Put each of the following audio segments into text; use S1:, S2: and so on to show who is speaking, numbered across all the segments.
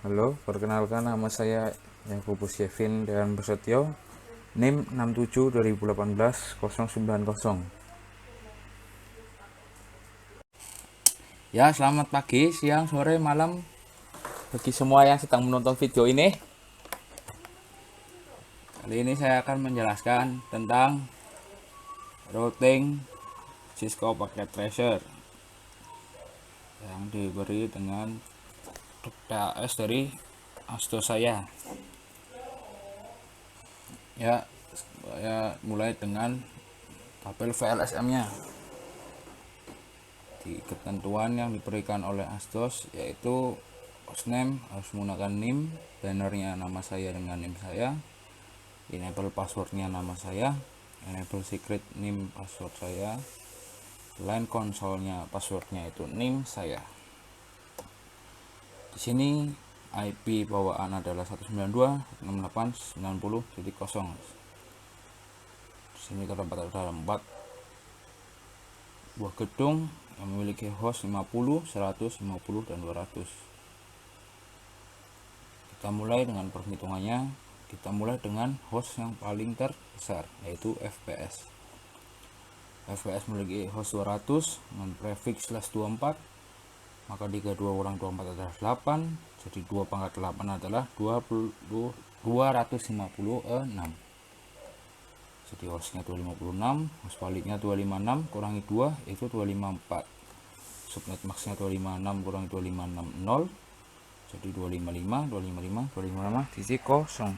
S1: Halo, perkenalkan nama saya Yakobus Yevin dan Prasetyo, NIM 67 2018 090. Ya, selamat pagi, siang, sore, malam bagi semua yang sedang menonton video ini. Kali ini saya akan menjelaskan tentang routing Cisco Packet Tracer yang diberi dengan DAS dari Astos saya. Ya, saya mulai dengan tabel VLSM-nya. Di ketentuan yang diberikan oleh Astos yaitu hostname harus menggunakan NIM, bannernya nama saya dengan NIM saya, enable passwordnya nama saya, enable secret NIM password saya, line konsolnya passwordnya itu NIM saya. Di sini IP bawaan adalah 192.168.90.0. Di sini terdapat ada 4 buah gedung yang memiliki host 50, 100, 50, dan 200. Kita mulai dengan perhitungannya. Kita mulai dengan host yang paling terbesar, yaitu FPS. FPS memiliki host 200 dengan prefix /24, maka 32 kurang 24 adalah 8, jadi 2 pangkat 8 adalah 256. Jadi hostnya 256, host baliknya 256 kurangi 2 itu 254. Subnet maxnya 256 kurangi 2560, jadi 255, 255, 255.0.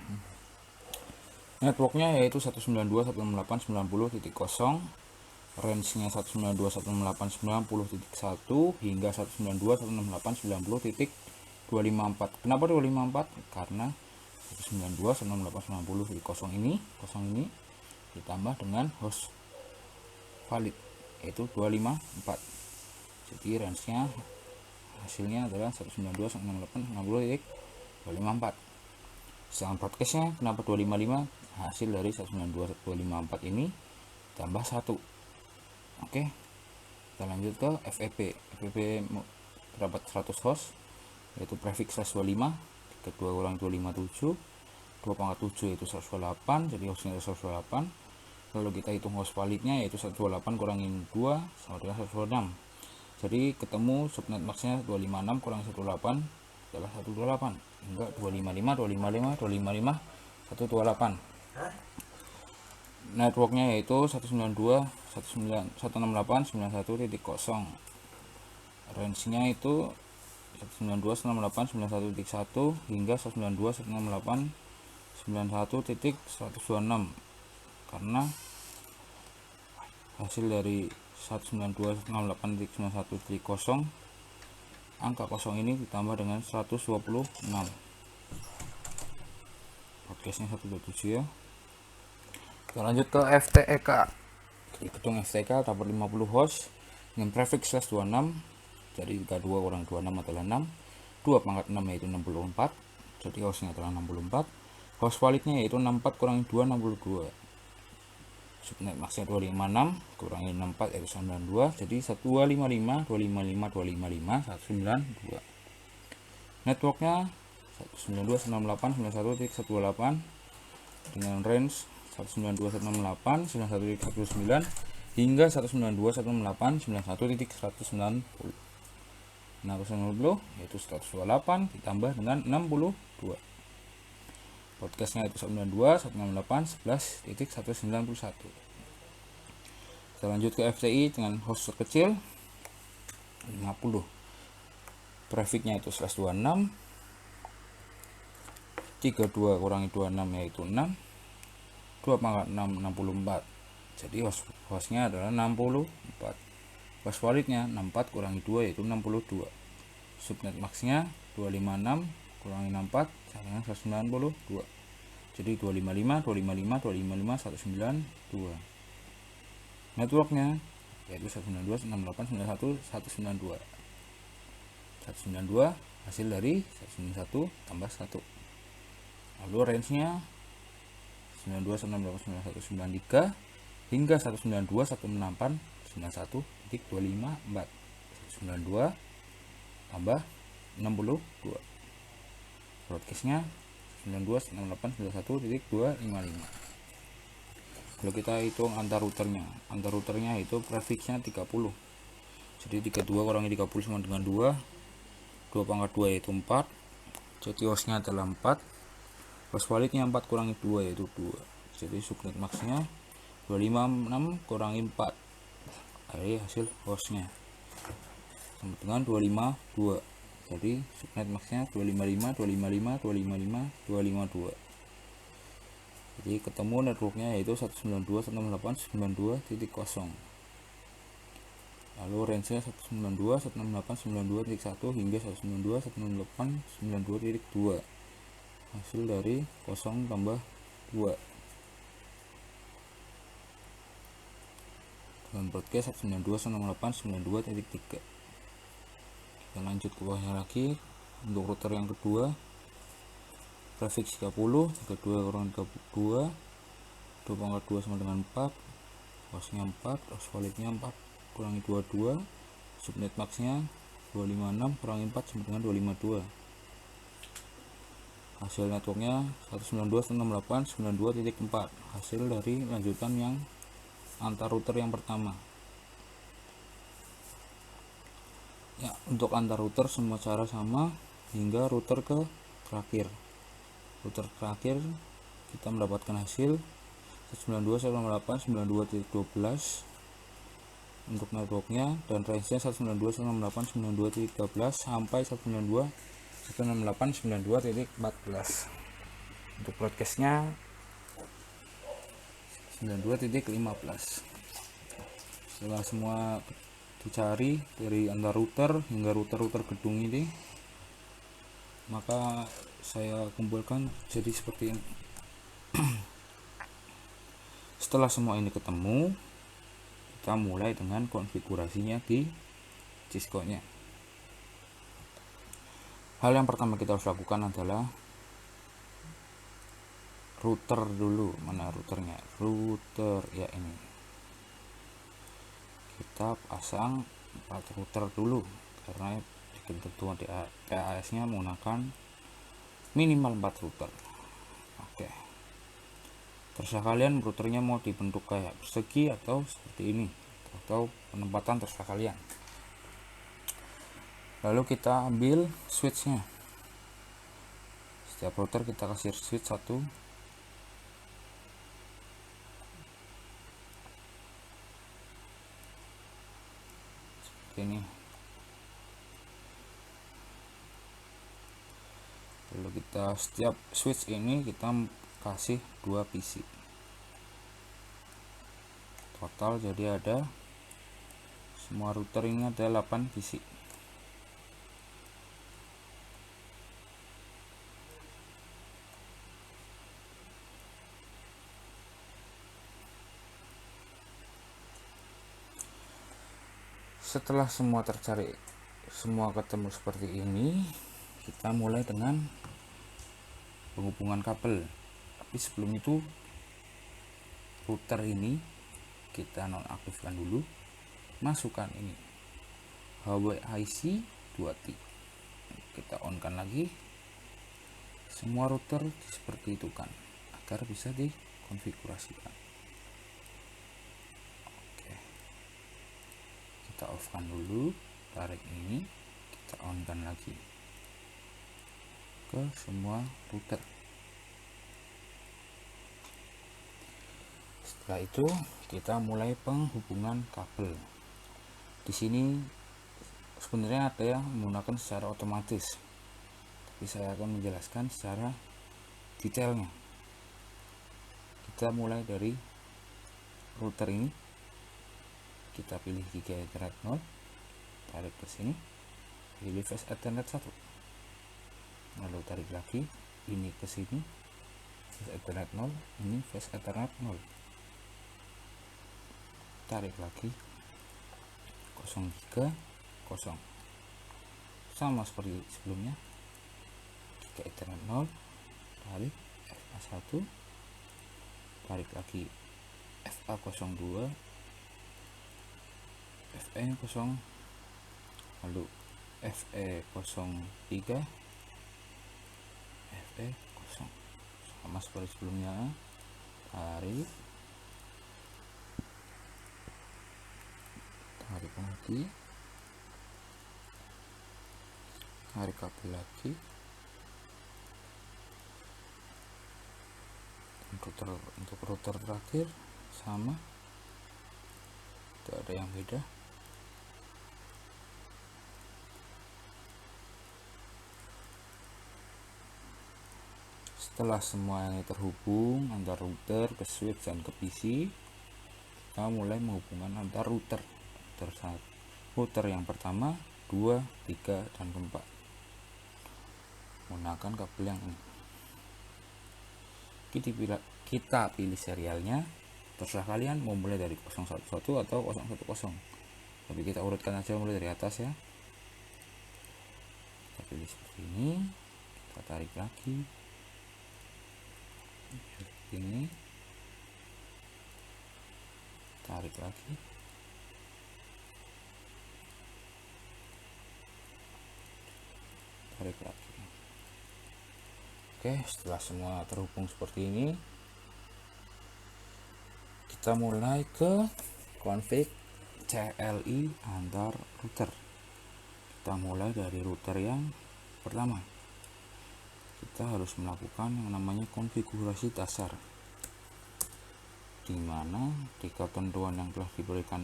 S1: Networknya yaitu 192.168.90.0, range-nya 192.168.90.1 hingga 192.168.90.254. Kenapa 254? Karena 192.168.90.0 ini ditambah dengan host valid yaitu 254. Jadi range-nya hasilnya adalah 192.168.90.254. Sedangkan broadcast-nya kenapa 255? Hasil dari 192.254 ini tambah 1. Oke, kita lanjut ke FEP. FEP terdapat 100 host, yaitu prefix /25, kedua kurang 257, 2 pangkat 7 yaitu 128, jadi hostnya 128. Lalu kita hitung host validnya yaitu 128 kurangin 2 sama dengan 126. Jadi ketemu subnet maxnya 256 kurang 18 adalah 128, hingga 255, 255, 255, 128. Networknya yaitu 192.168.91.0. Range-nya itu 192.168.91.1 hingga 192.168.91.126. Karena hasil dari 192.168.91.0, angka kosong ini ditambah dengan 126. Podcastnya 127 ya. Kita lanjut ke FTEK. Di gedung FTEK terdapat 50 host dengan prefix /26, jadi 32 kurang 26 adalah 6, 2 pangkat 6 yaitu 64, jadi hostnya adalah 64. Host validnya yaitu 64 kurangi 2 62. Subnet maxnya 256 kurangi 64 yaitu 92, jadi 1255, 255, 255, 192. Networknya 192.168.91.128 dengan range 192.168.91.109 hingga 192.168.91.190. 190 yaitu 128 ditambah dengan 62. Podcastnya itu 192.168.11.191. Kita lanjut ke FTI dengan host terkecil 50. Prefixnya itu /26, 32 kurangi 26 yaitu 6, 2 pangkat 6 64, jadi hostnya adalah 64. Host validnya 64 kurangi 2 yaitu 62. Subnet maxnya 256 kurangi 64 sama dengan 192, jadi 255, 255, 255, 192. Networknya yaitu 192.168.91.192. 192 hasil dari 191 tambah 1. Lalu range-nya 192.168.91.193 hingga 192.168.91.254. 192 tambah 62. broadcastnya 92.168.91.255. Kalau kita hitung antar routernya itu prefixnya 30. Jadi 32 kurangi 30 sama dengan 2 pangkat 2 yaitu 4. Jadi hostnya adalah 4, host validnya 4 kurangi 2 yaitu 2. Jadi subnet maxnya 256 kurangi 4, dari hasil hostnya sama dengan 252. Jadi subnet maxnya 255, 255, 255, 252. Jadi ketemu networknya yaitu 192.168.92.0. Lalu range-nya 192.168.92.1 hingga 192.168.92.2. Hasil dari 0 tambah 2 dengan broadcast 192.168.92.3. Kita lanjut ke bawahnya lagi. Untuk router yang kedua, prefix 30, 32 kurang 32, 2 pangkat 2 sama dengan 4, hostnya 4, host validnya 4 kurangi 22, subnet maxnya 256 kurangi 4 sama dengan 252. Hasil networknya 192.168.92.4, hasil dari lanjutan yang antar router yang pertama. Ya, untuk antar router semua cara sama hingga router ke terakhir. Router terakhir kita mendapatkan hasil 192.168.92.12 untuk networknya, dan range-nya 192.168.92.13 sampai 192.168.92.14. Untuk broadcastnya 92.15. Setelah semua dicari dari antar router hingga router gedung ini, maka saya kumpulkan jadi seperti ini. Setelah semua ini ketemu, kita mulai dengan konfigurasinya di Cisco-nya. Hal yang pertama kita harus lakukan adalah router dulu. Mana routernya? Router ya ini. Kita pasang 4 router dulu karena ketentuan PAS-nya menggunakan minimal 4 router. Oke. Terserah kalian routernya mau dibentuk kayak persegi atau seperti ini, atau penempatan terserah kalian. Lalu kita ambil switchnya. Setiap router kita kasih switch 1. Seperti ini. Lalu kita setiap switch ini kita kasih 2 PC. Total jadi ada, semua router ini ada 8 PC. Setelah semua tercari, semua ketemu seperti ini, kita mulai dengan penghubungan kabel. Tapi sebelum itu, router ini kita nonaktifkan dulu. Masukkan ini HWIC 2T, kita on kan lagi. Semua router seperti itu kan, agar bisa dikonfigurasikan. Oke, kita off kan dulu, tarik ini, kita on kan lagi ke semua router. Setelah itu kita mulai penghubungan kabel. Di sini sebenarnya ada yang menggunakan secara otomatis, tapi saya akan menjelaskan secara detailnya. Kita mulai dari router ini, kita pilih Giga Ethernet 0, tarik ke sini, pilih Fast Ethernet 1, lalu tarik lagi ini ke sini, Fast Ethernet 0, ini Fast Ethernet 0, tarik lagi 0 giga 0, sama seperti sebelumnya. Giga Ethernet 0, tarik FA1, tarik lagi FA02, FE0, lalu FE03, kosong, sama seperti sebelumnya. Tarik lagi, tarik kabel lagi. Untuk router terakhir sama, tidak ada yang beda. Setelah semuanya terhubung antar router ke switch dan ke PC, kita mulai menghubungkan antar router. Router yang pertama, 2, 3, dan 4 menggunakan kabel yang ini. Kita pilih serialnya, terserah kalian mau mulai dari 011 atau 010, tapi kita urutkan aja mulai dari atas ya. Kita pilih seperti ini, kita tarik lagi ini, tarik lagi, tarik lagi. Oke, setelah semua terhubung seperti ini, kita mulai ke config CLI antar router. Kita mulai dari router yang pertama. Kita harus melakukan yang namanya konfigurasi dasar, dimana di ketentuan yang telah diberikan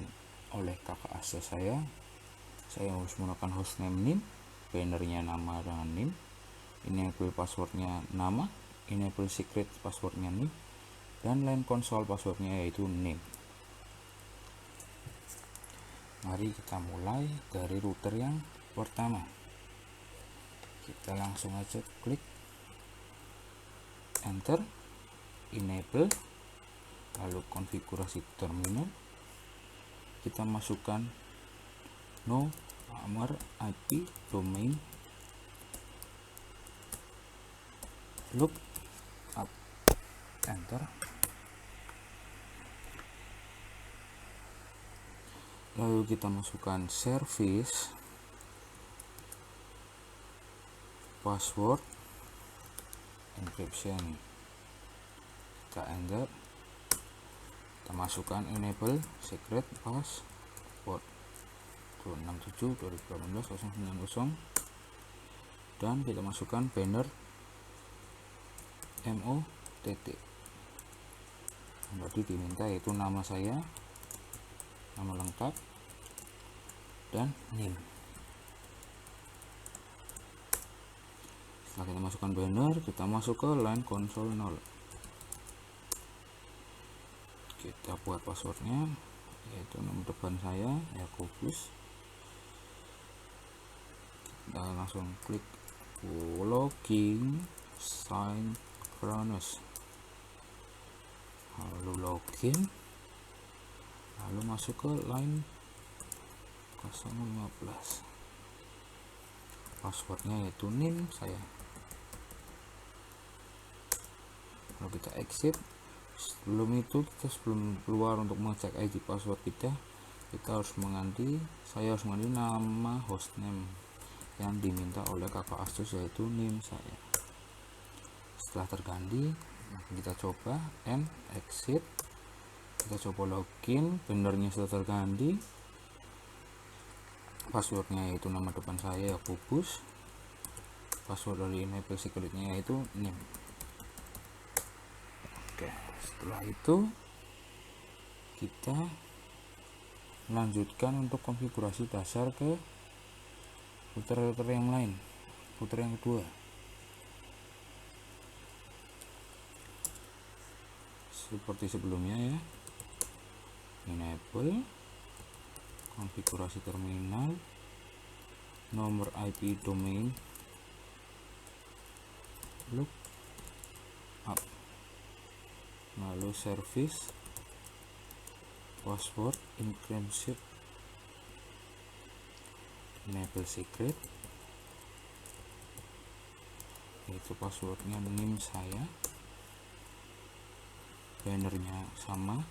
S1: oleh kakak asuh saya harus menggunakan hostname NIM, bannernya nama dengan NIM, enable passwordnya nama, enable secret passwordnya NIM, dan line console passwordnya yaitu NIM. Mari kita mulai dari router yang pertama. Kita langsung aja klik enter, enable, lalu konfigurasi terminal. Kita masukkan nomor IP domain, look up, enter. Lalu kita masukkan service, password, encryption. Kita enter. Kita masukkan enable secret password 267/2018/090, dan kita masukkan banner MOTT. Tadi diminta yaitu nama saya, nama lengkap, dan NIM. Setelah kita masukkan banner, kita masuk ke line console 0. Kita buat passwordnya yaitu nama depan saya Yakobus. Kita langsung klik login synchronous, lalu login, lalu masuk ke line 015. Passwordnya yaitu NIM saya. Kalau kita exit, sebelum itu sebelum keluar untuk mengecek ID password kita harus mengganti, saya harus mengganti nama hostname yang diminta oleh kakak Asus yaitu NIM saya. Setelah terganti, kita coba exit, kita coba login, benernya sudah terganti, passwordnya yaitu nama depan saya Yakobus, password dari enable secretnya yaitu NIM. Oke, setelah itu kita melanjutkan untuk konfigurasi dasar ke router yang lain, router yang kedua. Seperti sebelumnya ya, enable, konfigurasi terminal, nomor IP domain, look up, lalu service, password, encryption, enable secret, yaitu passwordnya NIM saya, bannernya sama,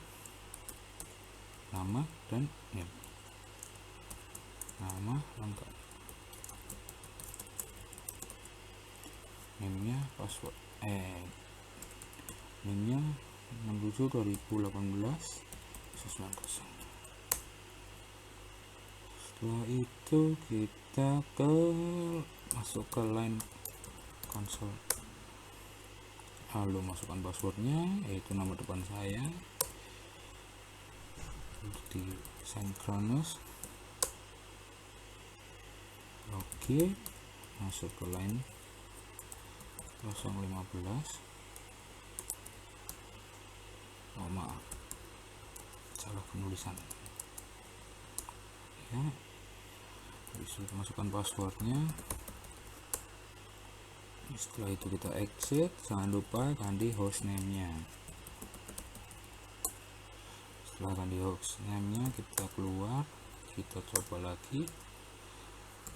S1: nama dan NIM, nama lengkap. name-nya password name-nya 67.2018.90. Setelah itu kita masuk ke line console, lalu masukkan passwordnya, yaitu nama depan saya di Synchronous. Oke, masuk ke line 015. Oh maaf, salah penulisan ya. Bisa masukkan passwordnya. Setelah itu kita exit, jangan lupa ganti hostname-nya. Setelah ganti hostname-nya, kita keluar, kita coba lagi,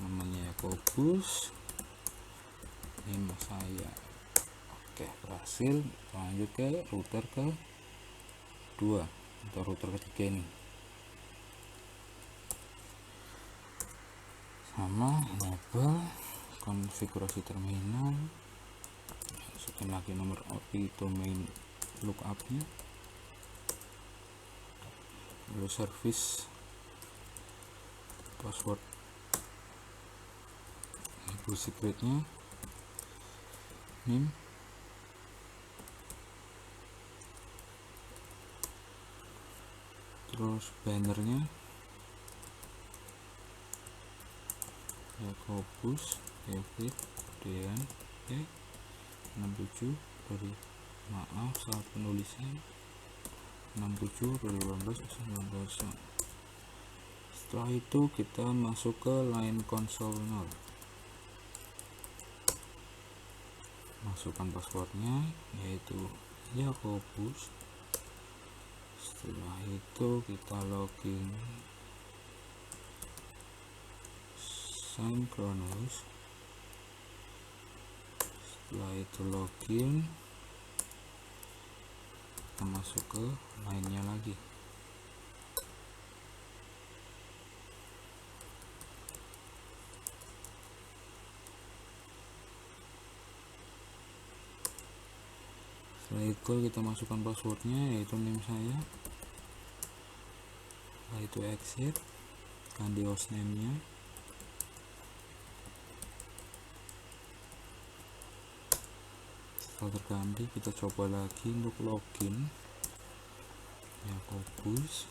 S1: namanya Yakobus, name saya. Oke, berhasil. Lanjut ke router kedua atau router ketiga ini, sama enable konfigurasi terminal, masukin lagi nomor IP domain lookupnya, lalu service password ibu secretnya, name, terus bannernya Yakobus David Dean 67 dari, maaf salah penulisan, 67 dari 18. Setelah itu kita masuk ke line console 0, masukkan passwordnya yaitu Yakobus. Setelah itu kita login Synchronous. Setelah itu login, kita masuk ke lainnya lagi. Setelah itu kita masukkan passwordnya yaitu name saya. Setelah itu exit, ganti hostname-nya. Setelah terganti, kita coba lagi untuk login Yakobus,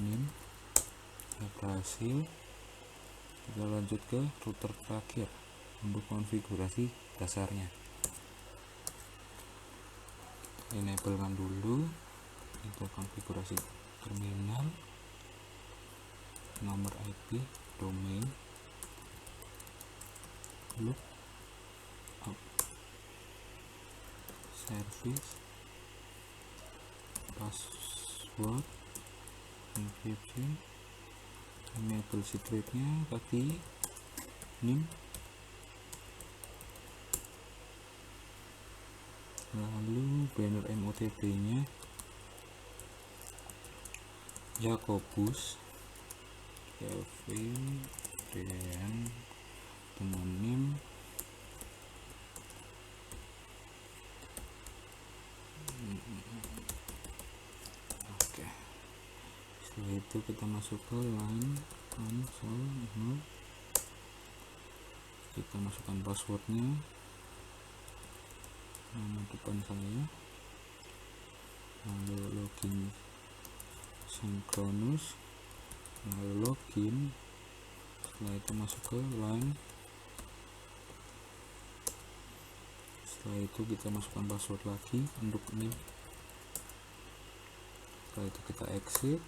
S1: name, ya berhasil. Kita lanjut ke router terakhir untuk konfigurasi dasarnya. Enablekan dulu, kita konfigurasi terminal, nomor IP domain look up, service, password, encryption, enable secretnya tadi, name, lalu banner MOTP nya Yakobus Kevin dan teman name, oke. Setelah itu kita masuk ke line console, kita masukkan passwordnya, nama depan saya, lalu login Synchronous, lalu login. Setelah itu masuk ke line, setelah itu kita masukkan password lagi untuk ini. Setelah itu kita exit,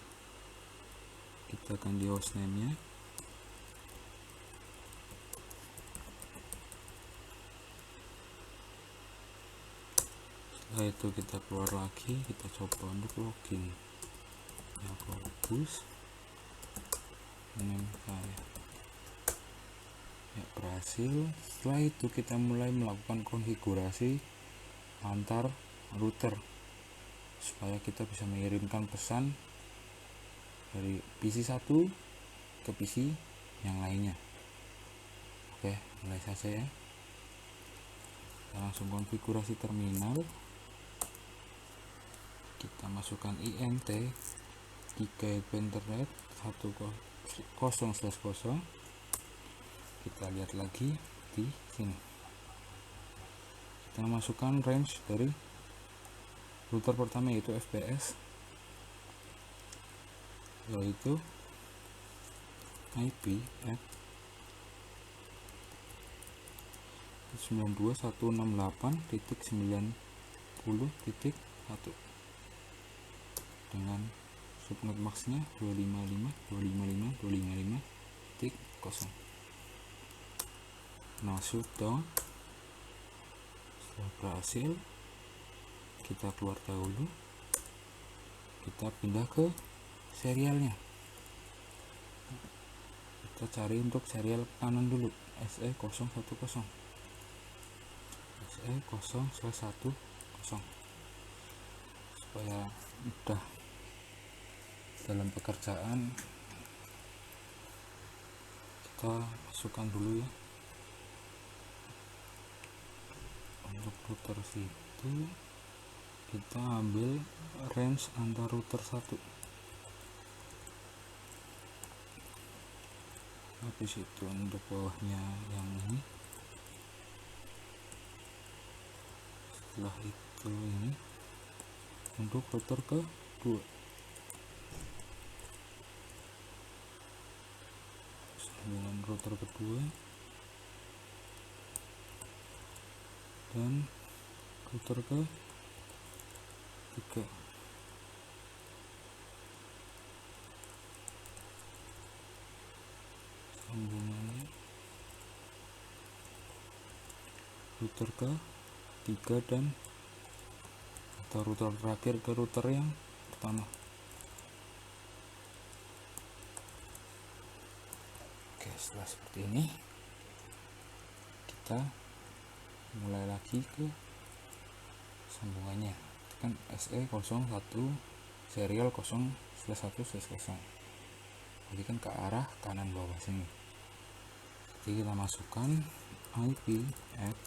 S1: kita ganti hostname nya, setelah itu kita keluar lagi, kita coba untuk login Yakobus, name saya, ya berhasil. Setelah itu kita mulai melakukan konfigurasi antar router supaya kita bisa mengirimkan pesan dari PC 1 ke PC yang lainnya. Oke, mulai saja ya. Kita langsung konfigurasi terminal. Kita masukkan INT Gigabyte Internet 10/0. Kita lihat lagi di sini. Kita masukkan range dari router pertama yaitu FPS, yaitu IP at 92.168.90.1 dengan subnet maxnya 255.255.255.0. Nah, shutdown. Setelah berhasil, kita keluar dahulu, kita pindah ke serialnya. Kita cari untuk serial kanan dulu, SE010 SE0/10 supaya mudah dalam pekerjaan. Kita masukkan dulu ya. Untuk router situ kita ambil range antar router 1. Habis itu untuk bawahnya yang ini. Setelah itu ini untuk router kedua. Sambungan router kedua dan router ketiga. Sambungannya router ketiga dan atau router terakhir ke router yang pertama. Oke, setelah seperti ini kita mulai lagi ke sambungannya. Tekan SE01 serial 0/1/0. Jadi kan ke arah kanan bawah sini. Jadi kita masukkan IP at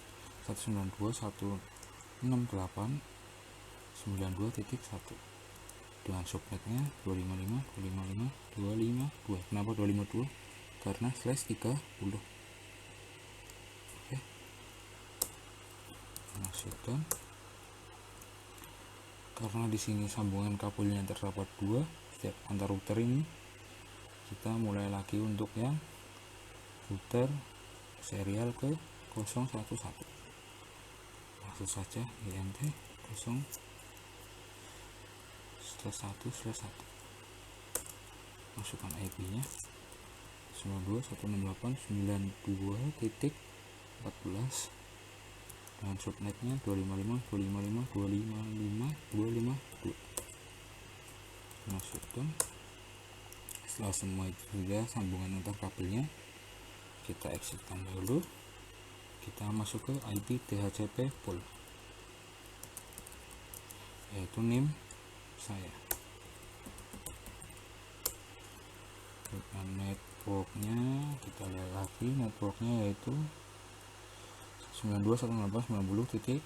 S1: 192.168.92.1 dengan subnetnya 255.255.252. Kenapa 252? Karena /30. Oke, masukkan. Karena di sini sambungan kabelnya terdapat 2 setiap antar router ini, kita mulai lagi untuk yang router serial ke 011. Langsung saja INT 0/1/1. Masukkan IP nya 192.168.92.14 dengan subnetnya 255.255.255.252. Masukkan. Setelah semua itu sudah sambungan antar kabelnya, kita exitkan dulu. Kita masuk ke IP DHCP pool, yaitu NIM saya. Dengan networknya kita lihat lagi, networknya yaitu 92.168.90.0.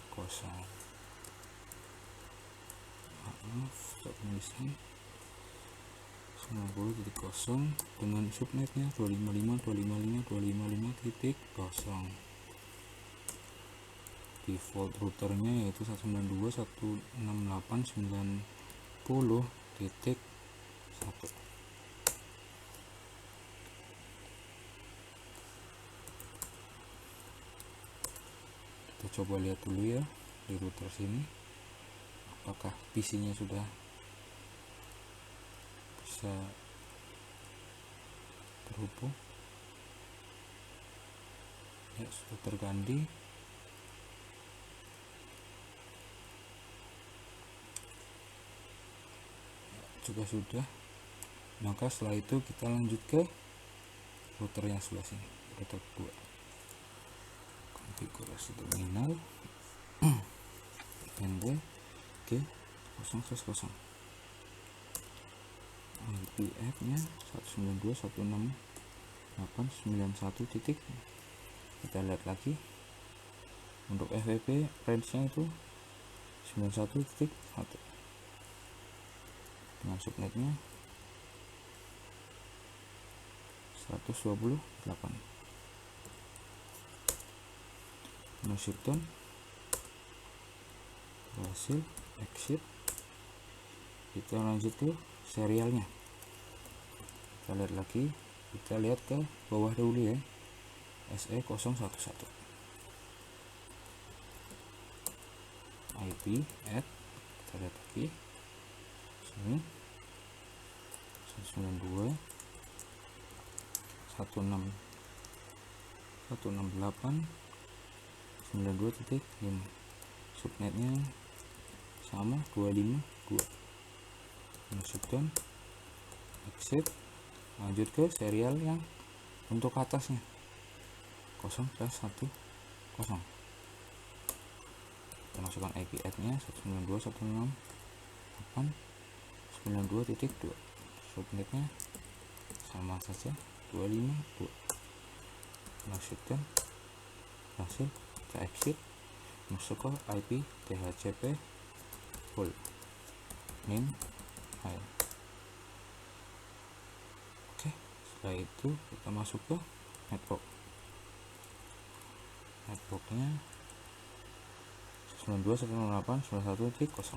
S1: Maaf, tulisan 90.0 dengan subnetnya 255.255.255.0. Default routernya yaitu 192.168.90.1. Kita coba lihat dulu ya di router sini, apakah PC-nya sudah bisa terhubung. Ya, sudah terganti. Juga sudah. Maka setelah itu kita lanjut ke router yang sebelah sini, router 2. Konfigurasi terminal ND G0/0. IP nya 192.168.91.0. kita lihat lagi untuk FWP range nya itu 91.1 dengan subnetnya 128. No shipdown, berhasil exit. Kita lanjut ke serialnya, kita lihat lagi, kita lihat ke bawah dulu ya, SE011 IP add, kita lihat lagi sini 192 168 92.5, subnetnya sama 252. Shutdown, exit, lanjut ke serial yang untuk atasnya 0+10. Kita masukkan IP add nya 192.168.92.2, subnetnya sama saja 252. Shutdown, hasil kita exit, masuk ke IP DHCP full min file. Oke, setelah itu kita masuk ke networknya 92.168.91.0.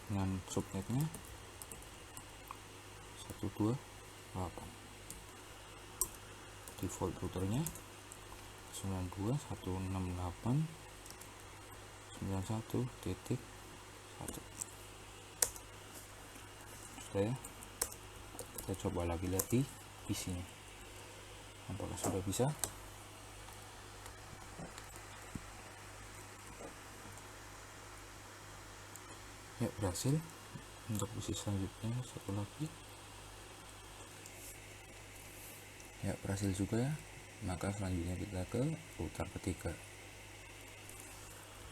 S1: dengan subnetnya 128. Default routernya 92.168.91.1. Sudah ya, kita coba lagi lihat di PC nya apakah sudah bisa. Ya, berhasil. Untuk PC selanjutnya satu lagi, ya berhasil juga ya. Maka selanjutnya kita ke router ketiga,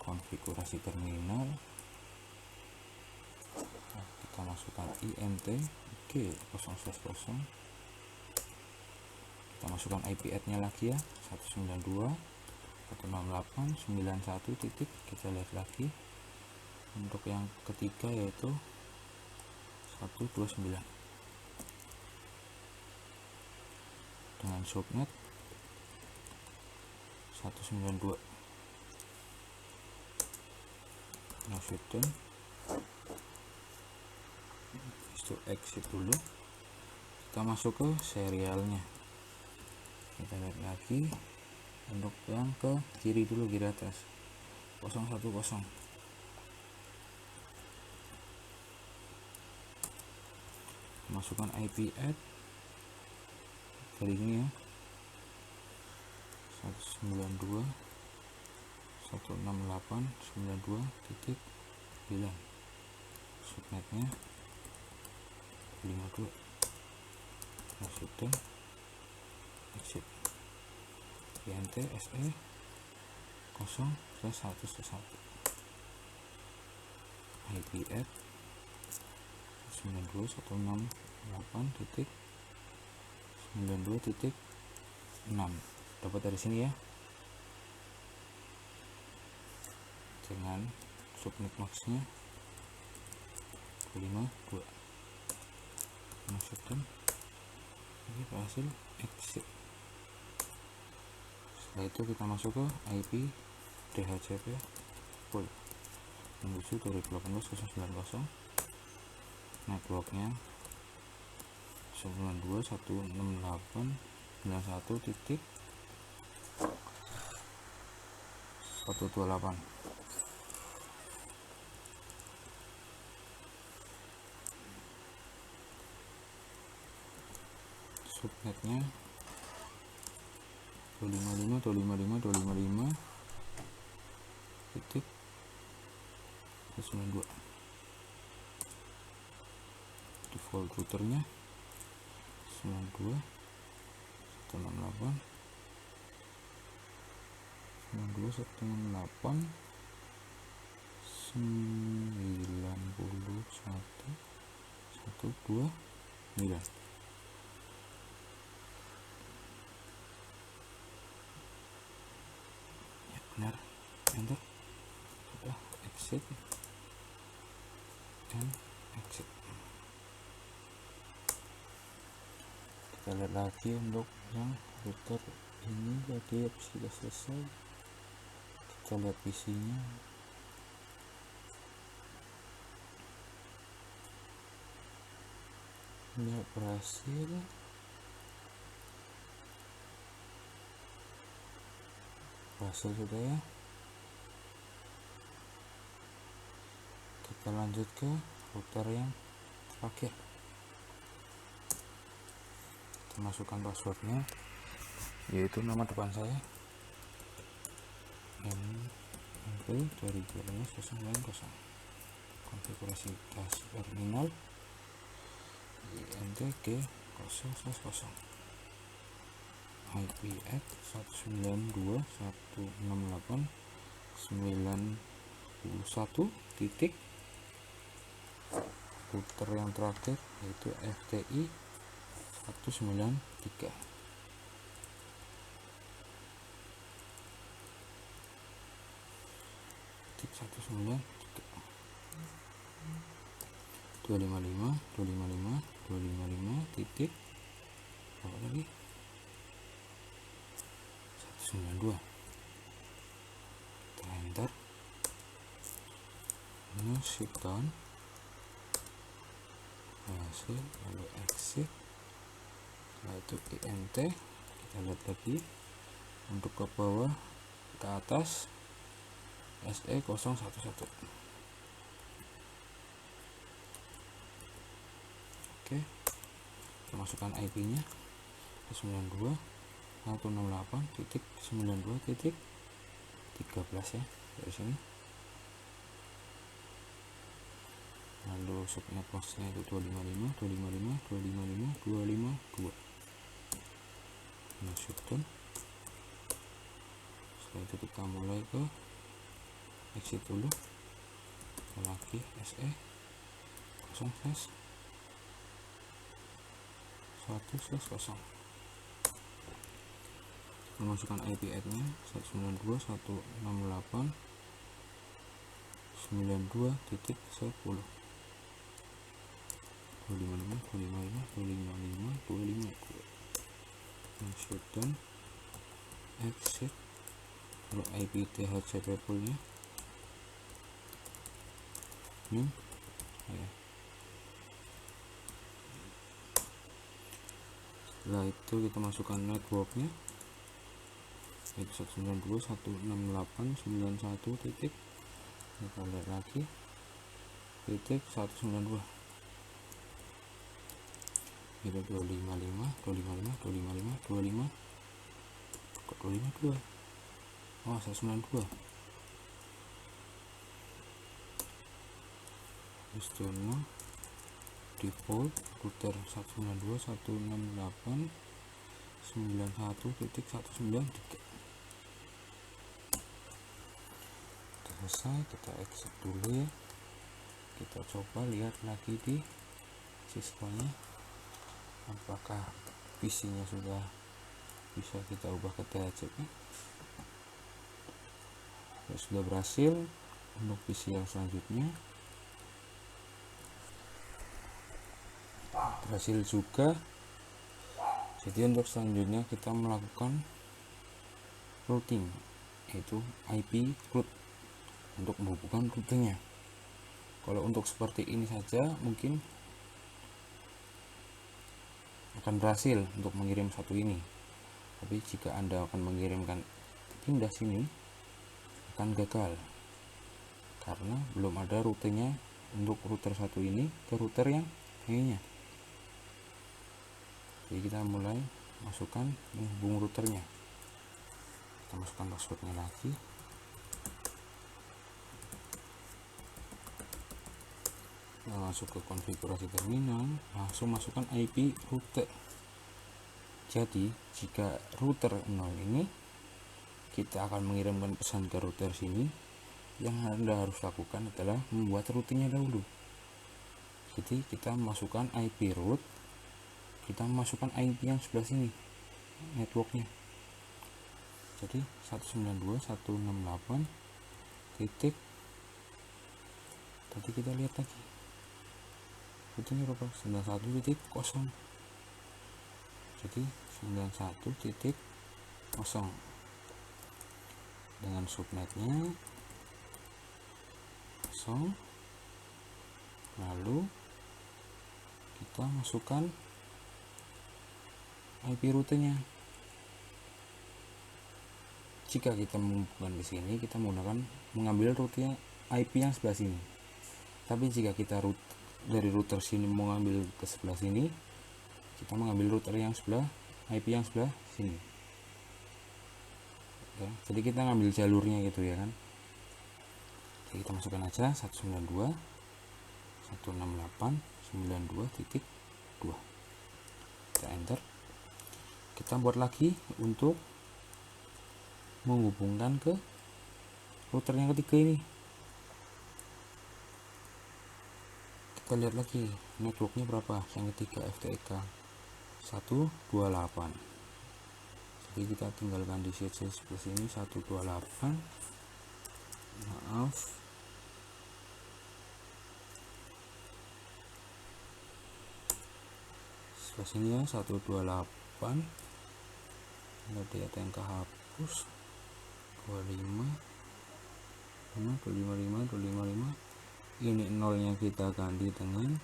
S1: konfigurasi terminal. Nah, kita masukkan INT G010, kita masukkan IP add nya lagi ya 192.168.91. Kita lihat lagi untuk yang ketiga yaitu 129 dengan subnet 192. Nah, shutdown, itu exit dulu, kita masuk ke serialnya. Kita lihat lagi untuk yang ke kiri dulu, kiri atas 010. Masukkan IP add dari ini ya 192.168.92.9, subnetnya 52. Shutdown, exit, INT SE 0+111, IP add 92.168.92.6, dapat dari sini ya, dengan subnet maxnya 52. Masukkan ini, berhasil exit. Setelah itu kita masuk ke IP DHCP full menuju 2018.090, networknya 92.168.1.128. subnetnya 255 titik 92. Default routernya 92.168.91.1. 129. Ya, benar, enter, sudah, exit dan exit. Kita lihat lagi untuk yang router ini tadi sudah selesai. Kita lihat PC-nya. Ini berhasil. Sudah ya. Kita lanjut ke router yang terakhir. Kita masukkan passwordnya, yaitu nama depan saya dari jalannya 090. Konfigurasi terminal INTG 0/0. IP at 192.168.91 titik. Router yang terakhir yaitu FTI 193. Titik 193. 255 titik apa lagi 192. Kita enter, ini shutdown, hasil, lalu exit. Setelah itu INT, kita lihat lagi untuk ke bawah, ke atas SE011. Oke, kita masukkan IP nya 192.168.92.13 ya, dari sini. Lalu subnet postnya itu 255. Nah, shutdown. Setelah itu kita mulai ke exit dulu, lagi SE 0/1/0. Memasukkan IP address-nya 192.168.92.10. 255. Shutdown, exit, lalu IP THCP poolnya ini ya. Setelah itu kita masukkan networknya, yaitu 192.168.91 titik. Kita lihat lagi titik 192 itu 255 kok 252, oh 192. External default router 192.168.91.193. Selesai, kita exit dulu ya. Kita coba lihat lagi di siswanya, apakah PC nya sudah bisa kita ubah ke THCP. Ya, sudah berhasil. Untuk PC yang selanjutnya berhasil juga. Jadi untuk selanjutnya kita melakukan routing, yaitu IP route untuk menghubungkan rutenya. Kalau untuk seperti ini saja mungkin akan berhasil untuk mengirim satu ini, tapi jika Anda akan mengirimkan pindah sini akan gagal karena belum ada rutenya untuk router satu ini ke router yang lainnya. Jadi kita mulai masukkan menghubung routernya. Kita masukkan passwordnya lagi. Kita masuk ke konfigurasi terminal, langsung masukkan IP router. Jadi jika router 0 ini kita akan mengirimkan pesan ke router sini, yang Anda harus lakukan adalah membuat routingnya dahulu. Jadi kita masukkan IP root, kita masukkan IP yang sebelah sini networknya. Jadi 192.168 titik, tadi kita lihat lagi routernya berapa, 91.0. Jadi 91.0 dengan subnetnya 0. Lalu kita masukkan IP rutenya. Jika kita menghubungkan di sini, kita mengambil rutenya IP yang sebelah sini. Tapi jika kita dari router sini mengambil ke sebelah sini, kita mengambil router yang sebelah IP yang sebelah sini. Ya, jadi kita ngambil jalurnya gitu ya kan. Jadi kita masukkan aja 192.168.92.2. Kita enter. Kita buat lagi untuk menghubungkan ke router yang ketiga ini. Kita lihat lagi networknya berapa, yang ketiga FTEK 128. Jadi kita tinggalkan di CC sebelah sini 128. Maaf, sebelah sini ya 128. Nanti ada yang kehapus 25 255. Ini nolnya kita ganti dengan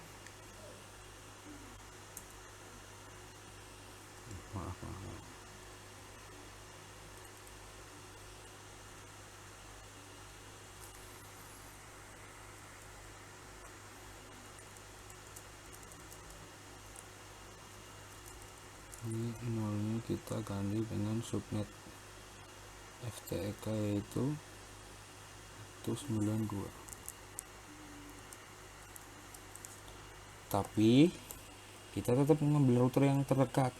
S1: maaf. Ini nolnya kita ganti dengan subnet FTEK yaitu 92. Tapi kita tetap mengambil router yang terdekat.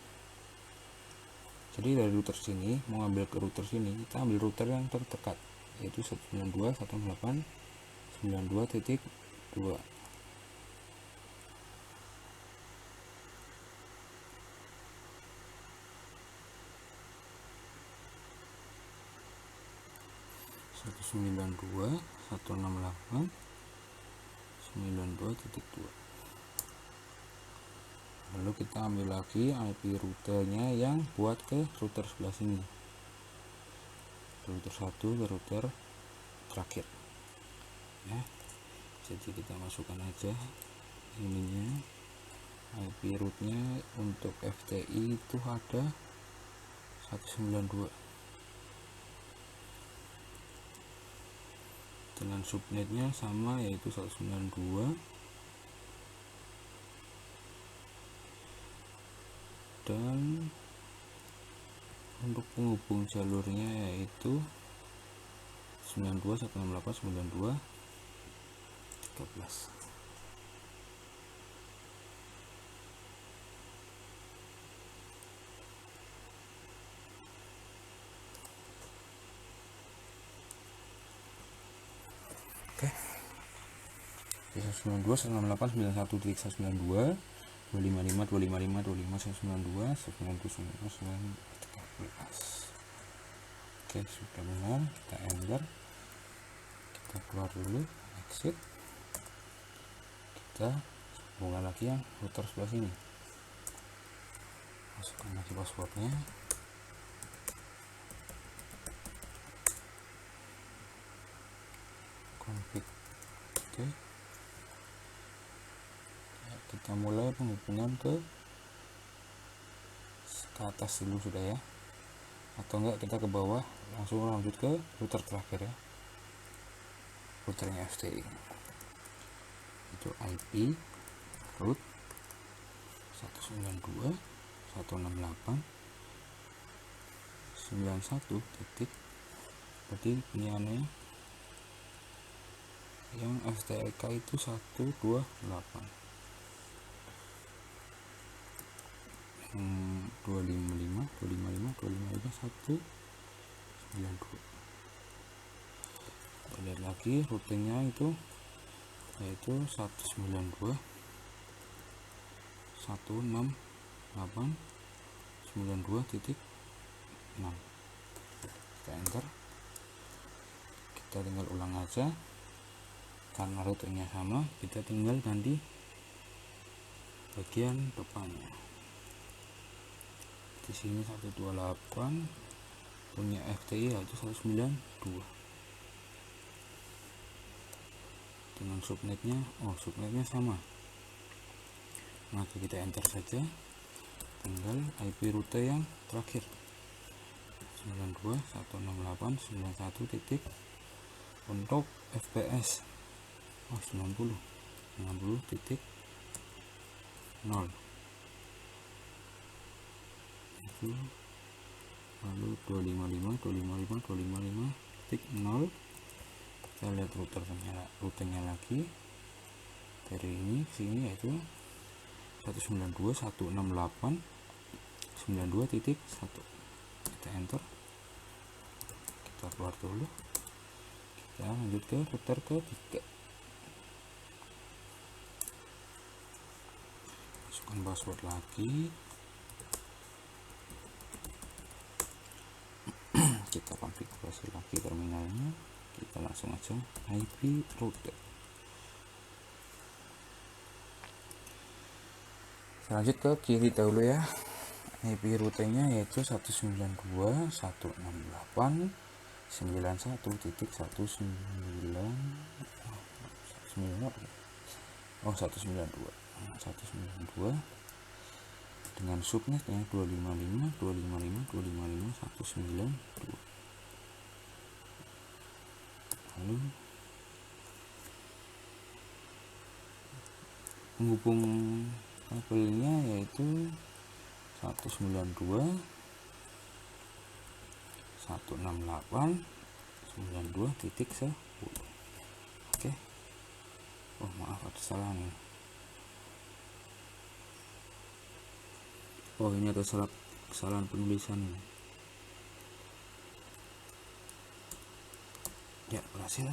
S1: Jadi dari router sini mau ngambil ke router sini, kita ambil router yang terdekat yaitu 192.168.92.2. Sembilan dua 168.92.2. Lalu kita ambil lagi IP rutenya yang buat ke router sebelah sini, router 1 ke router terakhir ya. Jadi kita masukkan aja ininya, IP rootnya untuk FTI itu ada 192 dengan subnetnya sama yaitu 192. Dan untuk penghubung jalurnya yaitu 92.168.92.13. Oke. 192 168 91.192 255 255 255 192 199 13. Oke, sudah benar. Kita enter, kita keluar dulu, exit. Kita hubungkan lagi yang router sebelah sini, masukkan lagi passwordnya. Config. Oke, kita mulai penghubungan ke atas dulu sudah ya, atau enggak kita ke bawah langsung lanjut ke router terakhir ya, routernya FTI itu IP root 192.168.91 titik. Berarti pilihannya yang FTEK itu 128, yang 255 192. Kita lihat lagi rutenya itu yaitu 192 16892.6. Kita enter, kita tinggal ulang aja karena rutenya sama, kita tinggal ganti bagian depannya. Di sini 128, punya FTI yaitu 192 dengan subnetnya. Subnetnya sama, maka kita enter saja, tinggal IP rute yang terakhir 92.168.91. Untuk FPS 90.0 itu, lalu 255.0. Kita lihat rutenya lagi dari ini ke sini yaitu 192.168.92.1. kita enter, kita keluar dulu, kita lanjut ke router ketiga, masukkan password lagi, kita konfigurasi lagi terminalnya, kita langsung aja IP router. Lanjut ke kiri dahulu ya, IP rutenya yaitu 192 dengan subnetnya 255.255.255.192. Lalu penghubung kabelnya yaitu 192.168.92.10. Oke. Maaf, ada salah nih. Ini ada kesalahan penulisan. Ya, berhasil.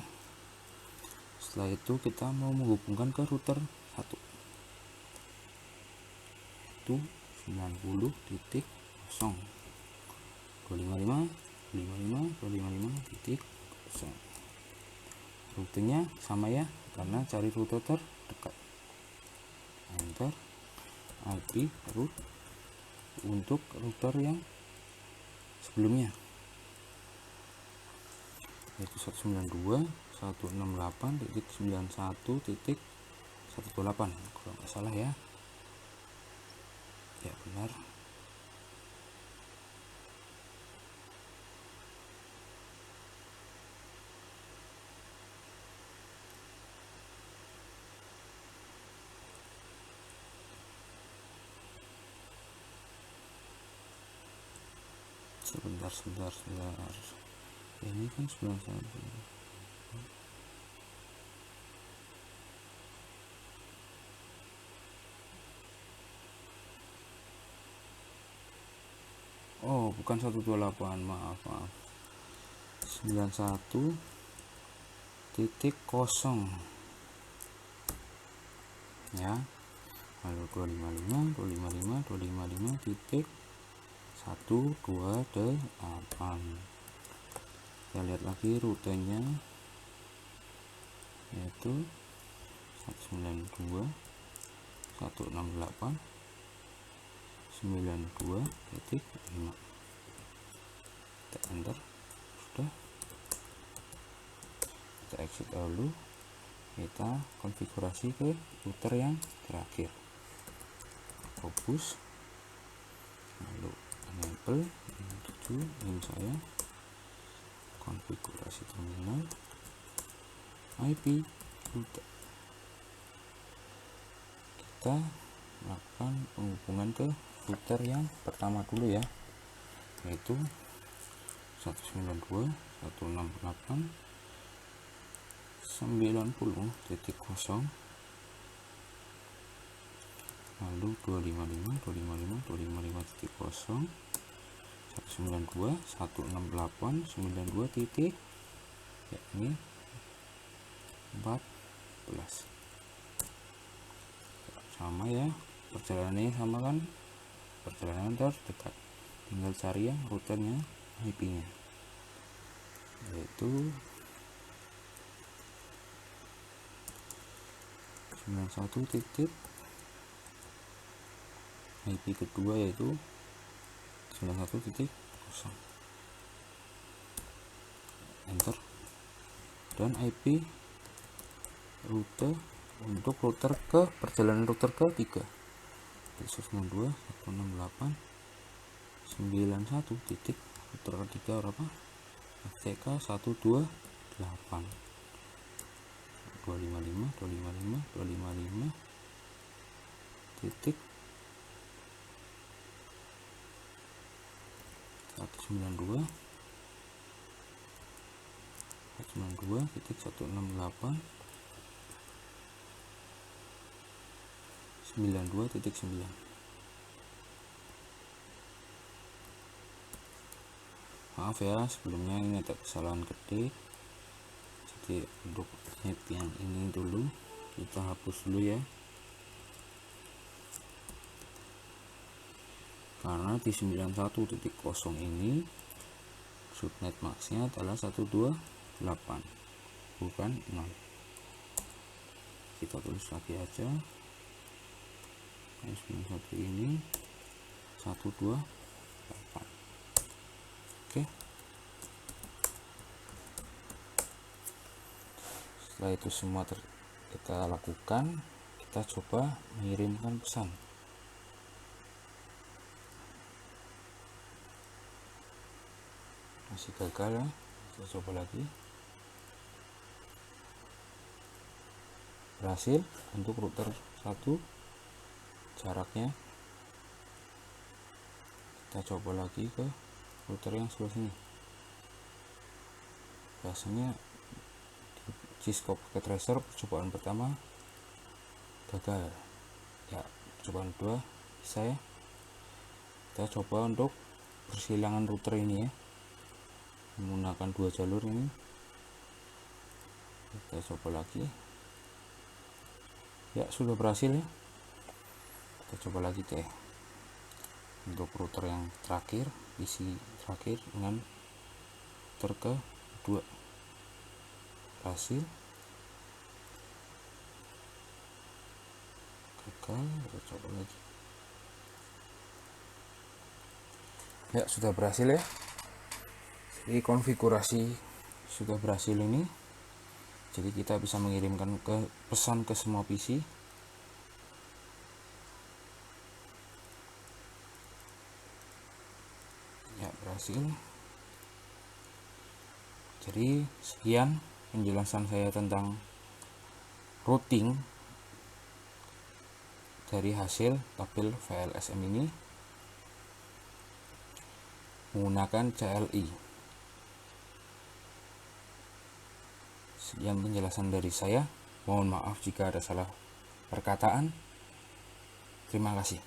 S1: Setelah itu kita mau menghubungkan ke router 1 itu 90.255.255.255.0. Rutenya sama ya, karena cari rute terdekat. Enter IP root untuk router yang sebelumnya yaitu 192.168.91.128 kalau nggak salah ya. Ya benar. Sebentar. Ini kan 91. Bukan 128, maaf. 91.0 ya. Lalu 255.128. Kita lihat lagi rutenya yaitu 192.168.92.5. kita enter, sudah. Kita exit dulu, kita konfigurasi ke router yang terakhir, fokus, lalu enable 7. Ini saya konfigurasi terminal IP router. Kita melakukan penghubungan ke router yang pertama dulu ya, yaitu 192.168.90.0, lalu 255.255.255.0, 192.168.92. ya, ini 14 sama ya, perjalanannya sama kan, perjalanan terdekat. Tinggal cari yang routernya, IP-nya, yaitu 91 titik, IP kedua yaitu 91.0, enter, dan IP rute untuk router ke perjalanan router ke 3 192.168.91 titik, router ketiga berapa, FTK 128 255 titik 192 titik 168 92 titik 9. Maaf ya sebelumnya, ini ada kesalahan ketik, jadi untuk tab yang ini dulu kita hapus dulu ya, karena di 91.0 ini subnet maxnya adalah 128 bukan 6. Kita tulis lagi aja, 91 ini 128. Oke, setelah itu semua kita lakukan, kita coba mengirimkan pesan. Masih gagal ya, kita coba lagi. Berhasil untuk router 1 jaraknya. Kita coba lagi ke router yang sebelah sini. Biasanya di Cisco Packet Tracer percobaan pertama gagal ya, percobaan kedua bisa ya. Kita coba untuk persilangan router ini ya, menggunakan 2 jalur ini. Kita coba lagi ya, sudah berhasil ya. Kita coba lagi deh untuk router yang terakhir, isi terakhir dengan router ke 2, berhasil. Gagal, kita coba lagi ya, sudah berhasil ya. Jadi konfigurasi sudah berhasil ini, jadi kita bisa mengirimkan pesan ke semua PC. Ya, berhasil. Jadi sekian penjelasan saya tentang routing dari hasil kabel VLSM ini menggunakan CLI. Sekian penjelasan dari saya. Mohon maaf jika ada salah perkataan. Terima kasih.